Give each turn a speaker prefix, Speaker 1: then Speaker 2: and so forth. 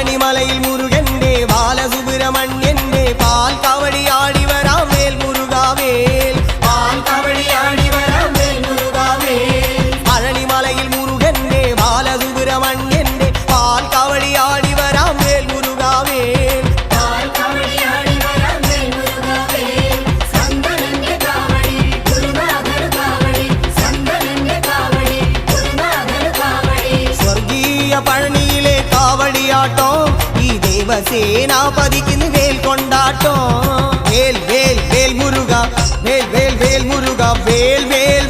Speaker 1: പഴനിമലയിൽ മുരുകന്റെ ബാലസുബ്രഹ്മണ്യന്റെ പാൽ കവടിയാടി വരാം വേൽ മുരുകാവേൽ പാൽ കവടിയാടി വരാം വേൽ മുരുകാവേൽ പഴനിമലയിൽ മുരുകന്റെ ബാലസുബ്രഹ്മണ്യന്റെ പാൽ കവടിയാടി വരാം വേൽ മുരുകാവേൽ പാൽ കവടിയാടി വരാം വേൽ മുരുകാവേൽ സന്തനന്റെ കാവടി ഗുരുനാഥർ കാവടി സന്തനന്റെ കാവടി ഗുരുനാഥർ കാവടി സ്വർഗീയ പഴനിയിലെ കാവടിയാട്ടോ ഈ ദേവസേനാപതിക്ക് വേൽ കൊണ്ടാട്ടോ വേൽ വേൽ വേൽ മുരുക വേൽ വേൽ വേൽ മുരുക വേൽ വേൽ